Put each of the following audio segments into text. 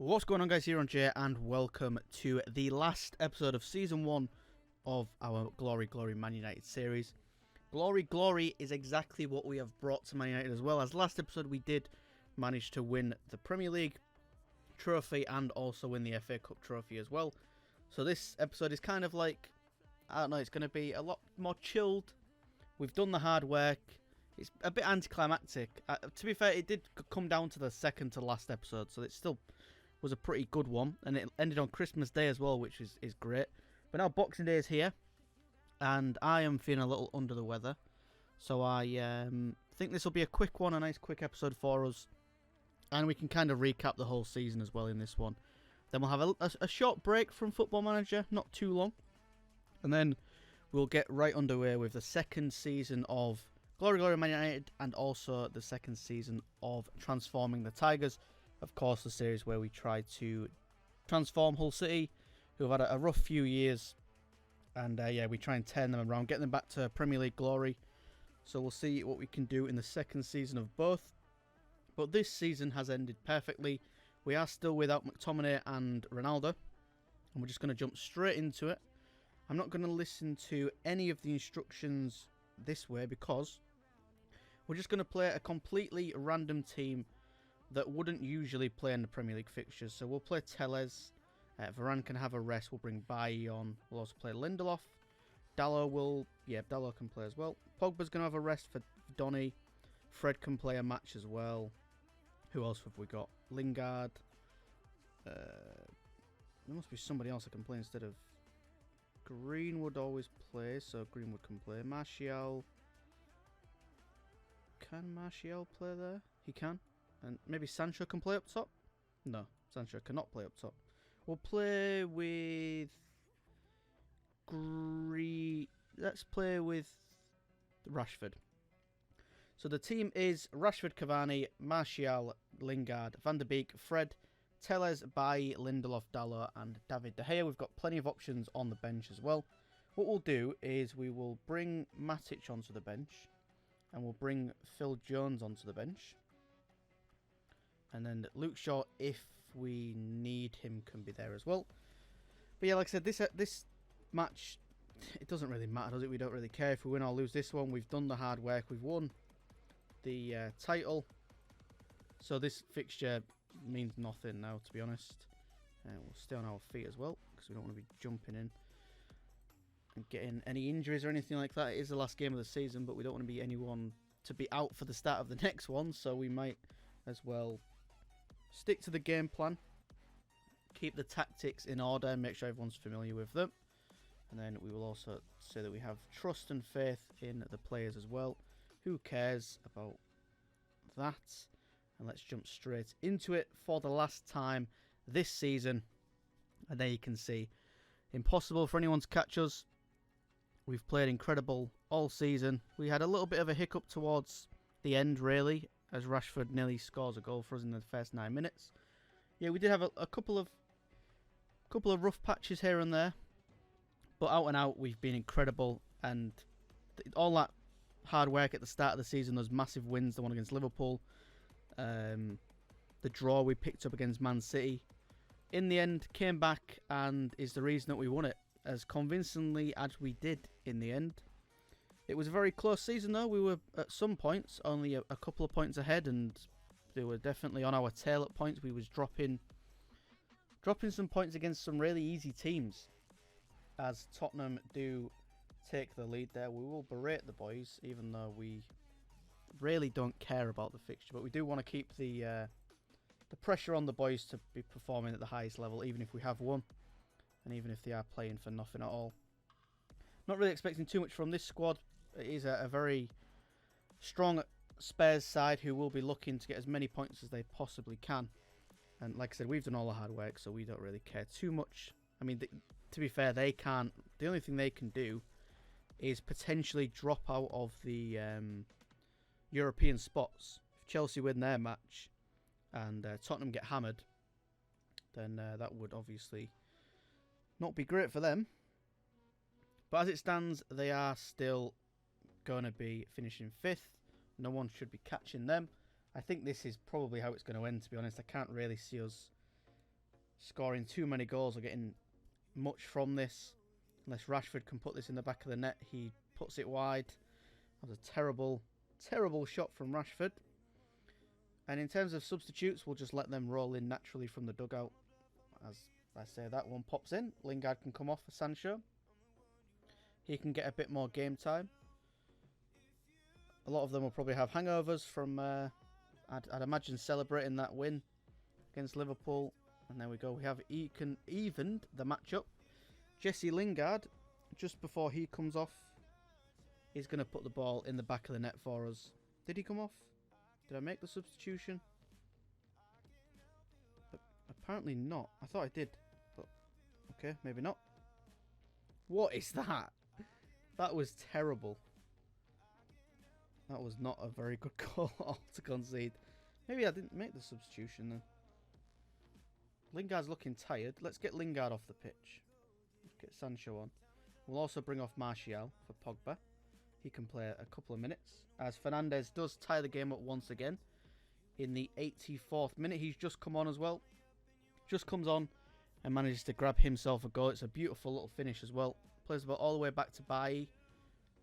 What's going on, guys? EirronJ, and welcome to the last episode of Season 1 of our Glory Man United series. Glory is exactly what we have brought to Man United, as well as last episode we did manage to win the Premier League trophy and also win the FA Cup trophy as well. So this episode is kind of like, I don't know, it's going to be a lot more chilled. We've done the hard work. It's a bit anticlimactic. To be fair, it did come down to the second to last episode, so it still was a pretty good one, and it ended on Christmas Day as well, which is great. But now Boxing Day is here, and I am feeling a little under the weather, so I think this will be a quick one, a nice quick episode for us, and we can kind of recap the whole season as well in this one. Then we'll have a short break from Football Manager, not too long, and then we'll get right underway with the second season of Glory Man United, and also the second season of Transforming the Tigers. Of course, the series where we try to transform Hull City, who have had a rough few years. And we try and turn them around, get them back to Premier League glory. So we'll see what we can do in the second season of both. But this season has ended perfectly. We are still without McTominay and Ronaldo. And we're just going to jump straight into it. I'm not going to listen to any of the instructions this way, because we're just going to play a completely random team that wouldn't usually play in the Premier League fixtures. So we'll play Telles. Varane can have a rest. We'll bring Bailly on. We'll also play Lindelof. Dalot can play as well. Pogba's going to have a rest for Donny. Fred can play a match as well. Who else have we got? Lingard. There must be somebody else that can play instead of Greenwood. Always play, so Greenwood can play. Martial. Can Martial play there? He can. And maybe Sancho can play up top? No, Sancho cannot play up top. We'll play with Let's play with Rashford. So the team is Rashford, Cavani, Martial, Lingard, Van der Beek, Fred, Telles, Bailly, Lindelof, Dalot, and David De Gea. We've got plenty of options on the bench as well. What we'll do is we will bring Matic onto the bench, and we'll bring Phil Jones onto the bench. And then Luke Shaw, if we need him, can be there as well. But yeah, like I said, this match, it doesn't really matter, does it? We don't really care if we win or lose this one. We've done the hard work. We've won the title. So this fixture means nothing now, to be honest. We'll stay on our feet as well, because we don't want to be jumping in and getting any injuries or anything like that. It is the last game of the season, but we don't want to be anyone to be out for the start of the next one. So we might as well stick to the game plan, keep the tactics in order, and make sure everyone's familiar with them. And then we will also say that we have trust and faith in the players as well. Who cares about that? And let's jump straight into it for the last time this season. And there you can see, impossible for anyone to catch us. We've played incredible all season. We had a little bit of a hiccup towards the end, really, as Rashford nearly scores a goal for us in the first 9 minutes. Yeah, we did have a couple of rough patches here and there, but out and out we've been incredible, and all that hard work at the start of the season, those massive wins, the one against Liverpool, the draw we picked up against Man City, in the end came back and is the reason that we won it as convincingly as we did in the end. It was a very close season though. We were at some points only a couple of points ahead, and they were definitely on our tail at points. We was dropping some points against some really easy teams. As Tottenham do take the lead there, we will berate the boys, even though we really don't care about the fixture. But we do want to keep the pressure on the boys to be performing at the highest level, even if we have won, and even if they are playing for nothing at all. Not really expecting too much from this squad. It is a very strong Spurs side who will be looking to get as many points as they possibly can. And like I said, we've done all the hard work, so we don't really care too much. I mean, to be fair, they can't. The only thing they can do is potentially drop out of the European spots. If Chelsea win their match and Tottenham get hammered, then that would obviously not be great for them. But as it stands, they are still going to be finishing 5th. No one should be catching them. I think this is probably how it's going to end, to be honest. I can't really see us scoring too many goals or getting much from this. Unless Rashford can put this in the back of the net. He puts it wide. That was a terrible, terrible shot from Rashford. And in terms of substitutes, we'll just let them roll in naturally from the dugout. As I say, that one pops in. Lingard can come off for Sancho. He can get a bit more game time. A lot of them will probably have hangovers from, I'd imagine, celebrating that win against Liverpool. And there we go. We have evened the matchup. Jesse Lingard, just before he comes off, is going to put the ball in the back of the net for us. Did he come off? Did I make the substitution? Apparently not. I thought I did. But okay, maybe not. What is that? That was terrible. That was not a very good goal to concede. Maybe I didn't make the substitution then. Lingard's looking tired. Let's get Lingard off the pitch. Let's get Sancho on. We'll also bring off Martial for Pogba. He can play a couple of minutes. As Fernandes does tie the game up once again. In the 84th minute, he's just come on as well. Just comes on and manages to grab himself a goal. It's a beautiful little finish as well. Plays the ball all the way back to Bailly.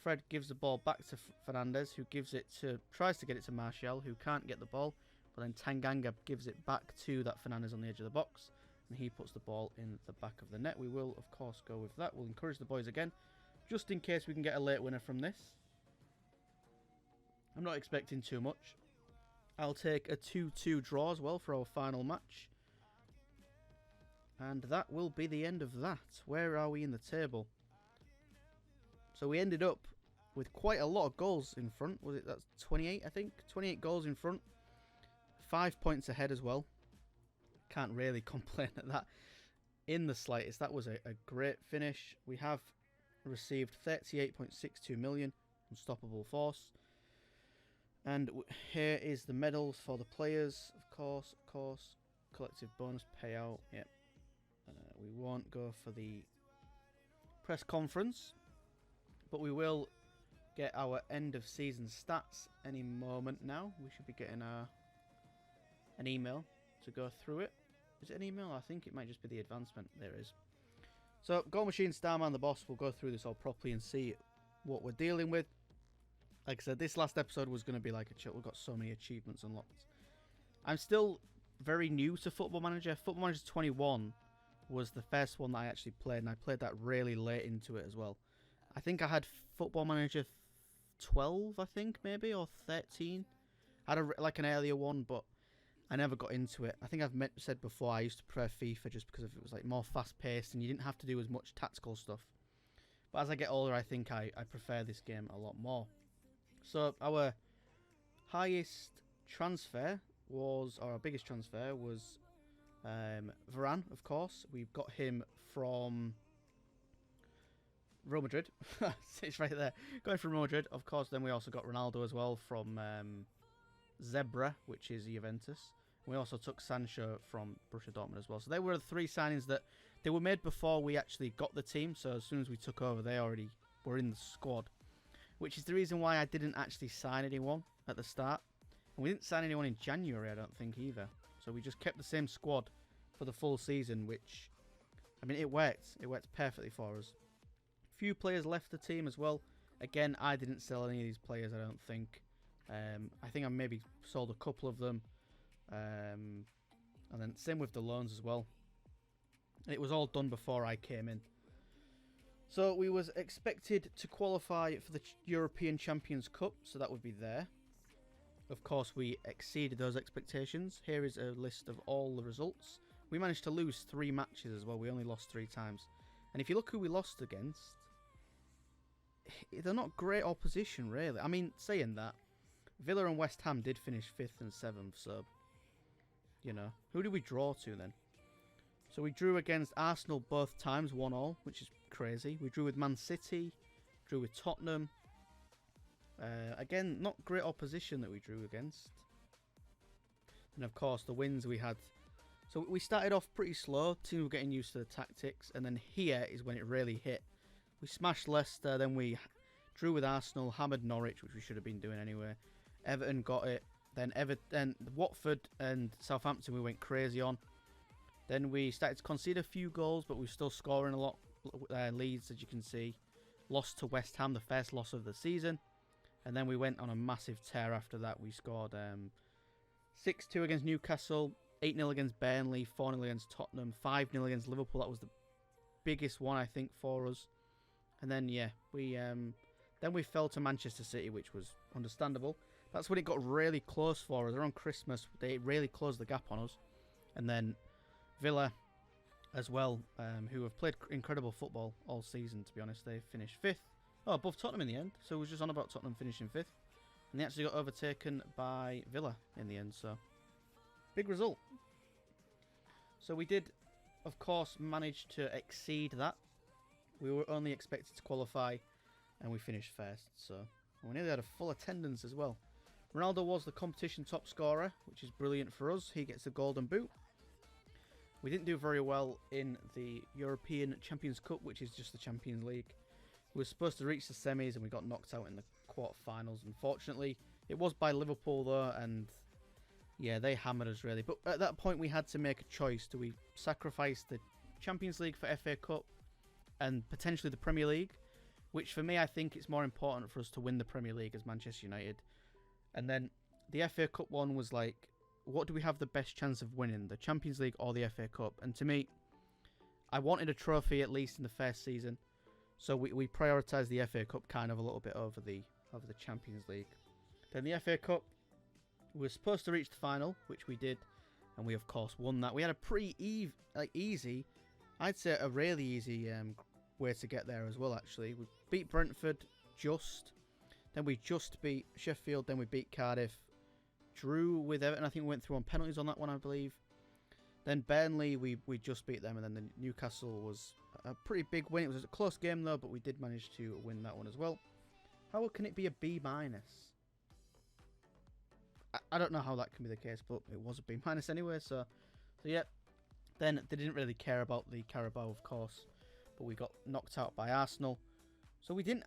Fred gives the ball back to Fernandes, who tries to get it to Martial, who can't get the ball. But then Tanganga gives it back to that Fernandes on the edge of the box. And he puts the ball in the back of the net. We will, of course, go with that. We'll encourage the boys again, just in case we can get a late winner from this. I'm not expecting too much. I'll take a 2-2 draw as well for our final match. And that will be the end of that. Where are we in the table? So we ended up with quite a lot of goals in front. That's 28, I think? 28 goals in front. 5 points ahead as well. Can't really complain at that in the slightest. That was a great finish. We have received 38.62 million unstoppable force. And here is the medals for the players. Of course. Collective bonus payout. Yep. We won't go for the press conference, but we will get our end of season stats any moment now. We should be getting an email to go through it. Is it an email? I think it might just be the advancement. There it is. So, Goal Machine, Starman, the boss, will go through this all properly and see what we're dealing with. Like I said, this last episode was going to be like a chill. We've got so many achievements unlocked. I'm still very new to Football Manager. Football Manager 21 was the first one that I actually played, and I played that really late into it as well. I think I had Football Manager 12, I think, maybe, or 13. I had like an earlier one, but I never got into it. I think I've said before I used to prefer FIFA just because it was like more fast-paced and you didn't have to do as much tactical stuff. But as I get older, I think I prefer this game a lot more. So our highest transfer was, or our biggest transfer was Varane, of course. We've got him from Real Madrid. It's right there. Going from Real Madrid, of course. Then we also got Ronaldo as well from Zebra, which is Juventus. We also took Sancho from Borussia Dortmund as well. So they were the three signings that they were made before we actually got the team. So as soon as we took over, they already were in the squad, which is the reason why I didn't actually sign anyone at the start. And we didn't sign anyone in January, I don't think, either. So we just kept the same squad for the full season, which, I mean, it worked. It worked perfectly for us. Few players left the team as well. Again, I didn't sell any of these players, I don't think. I think I maybe sold a couple of them. And then same with the loans as well. And it was all done before I came in. So we was expected to qualify for the European Champions Cup, so that would be there. Of course, we exceeded those expectations. Here is a list of all the results. We managed to lose 3 matches as well. We only lost 3 times. And if you look who we lost against, they're not great opposition, really. I mean, saying that, Villa and West Ham did finish 5th and 7th, so, you know. Who did we draw to then? So we drew against Arsenal both times, 1-1, which is crazy. We drew with Man City, drew with Tottenham. Again, not great opposition that we drew against. And of course, the wins we had. So we started off pretty slow. Teams were getting used to the tactics. And then here is when it really hit. We smashed Leicester. Then we drew with Arsenal, hammered Norwich, which we should have been doing anyway. Everton got it. Then Watford and Southampton we went crazy on. Then we started to concede a few goals, but we were still scoring a lot leads, as you can see. Lost to West Ham, the first loss of the season. And then we went on a massive tear after that. We scored 6-2 against Newcastle, 8-0 against Burnley, 4-0 against Tottenham, 5-0 against Liverpool. That was the biggest one, I think, for us. And then, yeah, we fell to Manchester City, which was understandable. That's when it got really close for us. Around Christmas, they really closed the gap on us. And then Villa as well, who have played incredible football all season, to be honest. They finished 5th. Oh, above Tottenham in the end. So it was just on about Tottenham finishing 5th. And they actually got overtaken by Villa in the end. So, big result. So we did, of course, manage to exceed that. We were only expected to qualify, and we finished first. So we nearly had a full attendance as well. Ronaldo was the competition top scorer, which is brilliant for us. He gets the golden boot. We didn't do very well in the European Champions Cup, which is just the Champions League. We were supposed to reach the semis, and we got knocked out in the quarterfinals, unfortunately. It was by Liverpool, though, and yeah, they hammered us, really. But at that point, we had to make a choice. Do we sacrifice the Champions League for FA Cup and potentially the Premier League? Which, for me, I think it's more important for us to win the Premier League as Manchester United. And then the FA Cup one was like, what do we have the best chance of winning, the Champions League or the FA Cup? And to me, I wanted a trophy at least in the first season. So we prioritised the FA Cup kind of a little bit over the Champions League. Then the FA Cup, we were supposed to reach the final, which we did, and we of course won that. We had a pretty easy, I'd say a really easy way to get there as well. Actually, we beat Brentford then we just beat Sheffield, then we beat Cardiff, drew with Everton. I think we went through on penalties on that one, I believe. Then Burnley, we just beat them, and then the Newcastle was a pretty big win. It was a close game though, but we did manage to win that one as well. How can it be a B-? I don't know how that can be the case, but it was a B- anyway. So yeah. Then they didn't really care about the Carabao, of course, but we got knocked out by Arsenal. So we didn't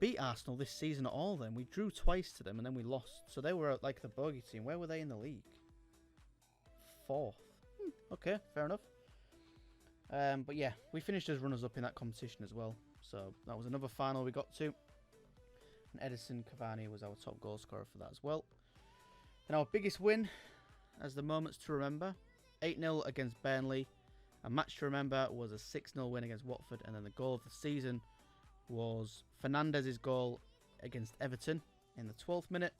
beat Arsenal this season at all. Then we drew twice to them, and then we lost. So they were like the bogey team. Where were they in the league? 4th. Okay, fair enough. But yeah, we finished as runners-up in that competition as well. So that was another final we got to. And Edison Cavani was our top goal scorer for that as well. And our biggest win, as the moments to remember, 8-0 against Burnley. A match to remember was a 6-0 win against Watford. And then the goal of the season was Fernandez's goal against Everton in the 12th minute.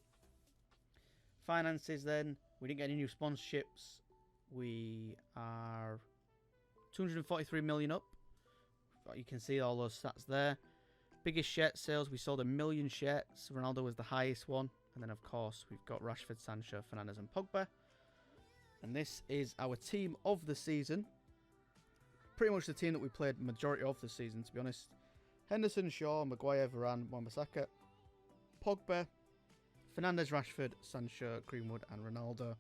Finances then, we didn't get any new sponsorships. We are 243 million up. You can see all those stats there. Biggest shirt sales, we sold 1 million shirts. Ronaldo was the highest one. And then, of course, we've got Rashford, Sancho, Fernandes and Pogba. And this is our team of the season. Pretty much the team that we played majority of the season, to be honest. Henderson, Shaw, Maguire, Varane, Wan-Bissaka, Pogba, Fernandes, Rashford, Sancho, Greenwood and Ronaldo.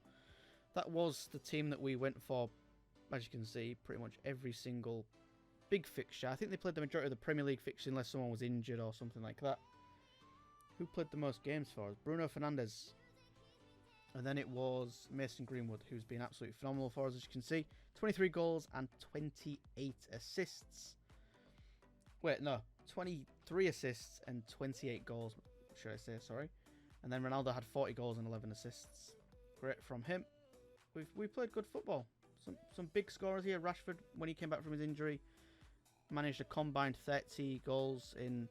That was the team that we went for, as you can see, pretty much every single big fixture. I think they played the majority of the Premier League fixture unless someone was injured or something like that. Who played the most games for us? Bruno Fernandes. And then it was Mason Greenwood, who's been absolutely phenomenal for us, as you can see. 23 goals and 28 assists. Wait, no. 23 assists and 28 goals, should I say, sorry. And then Ronaldo had 40 goals and 11 assists. Great from him. We played good football. Some big scorers here. Rashford, when he came back from his injury, managed a combined 30 goals in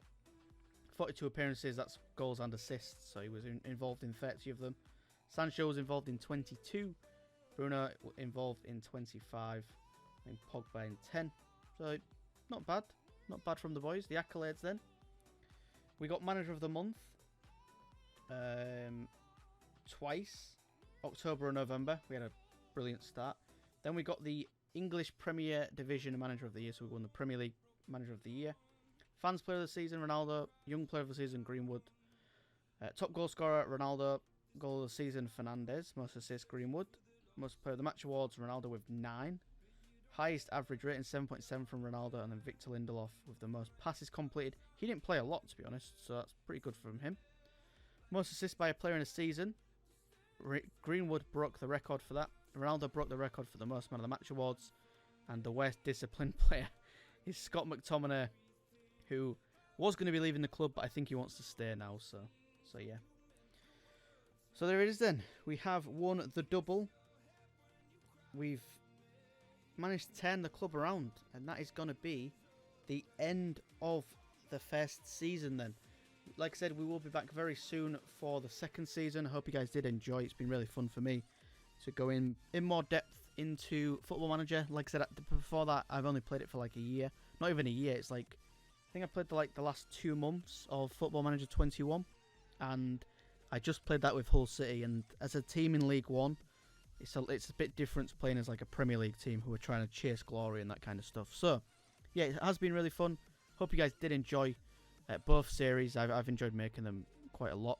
42 appearances. That's goals and assists, so he was involved in 30 of them. Sancho was involved in 22. Bruno involved in 25. And Pogba in 10. So, not bad. Not bad from the boys. The accolades then. We got Manager of the Month. Twice. October and November. We had a brilliant start. Then we got the English Premier Division Manager of the Year. So we won the Premier League Manager of the Year. Fans Player of the Season, Ronaldo. Young Player of the Season, Greenwood. Top Goal Scorer, Ronaldo. Goal of the Season, Fernandes. Most Assists, Greenwood. Most Player of the Match Awards, Ronaldo with 9. Highest average rating, 7.7 from Ronaldo. And then Victor Lindelof with the most passes completed. He didn't play a lot, to be honest, so that's pretty good from him. Most assists by a player in a season. Greenwood broke the record for that. Ronaldo broke the record for the most man of the match awards, and the worst disciplined player is Scott McTominay, who was going to be leaving the club, but I think he wants to stay now. So yeah. So there it is then. We have won the double. We've managed to turn the club around, and that is going to be the end of the first season then. Like I said, we will be back very soon for the second season. I hope you guys did enjoy. It's been really fun for me to go in more depth into Football Manager. Like I said, before that, I've only played it for like a year. Not even a year. It's like, I think I played the last 2 months of Football Manager 21, and I just played that with Hull City. And as a team in League One, it's a bit different to playing as like a Premier League team who are trying to chase glory and that kind of stuff. So yeah, it has been really fun. Hope you guys did enjoy both series. I've enjoyed making them quite a lot.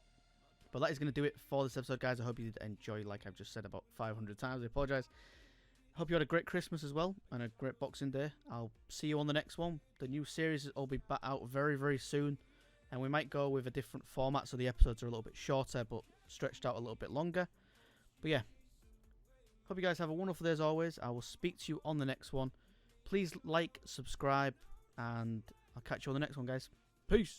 But that is going to do it for this episode, guys. I hope you did enjoy, like I've just said about 500 times. I apologise. Hope you had a great Christmas as well and a great Boxing Day. I'll see you on the next one. The new series will be back out very, very soon. And we might go with a different format, so the episodes are a little bit shorter but stretched out a little bit longer. But yeah, hope you guys have a wonderful day as always. I will speak to you on the next one. Please like, subscribe, and I'll catch you on the next one, guys. Peace.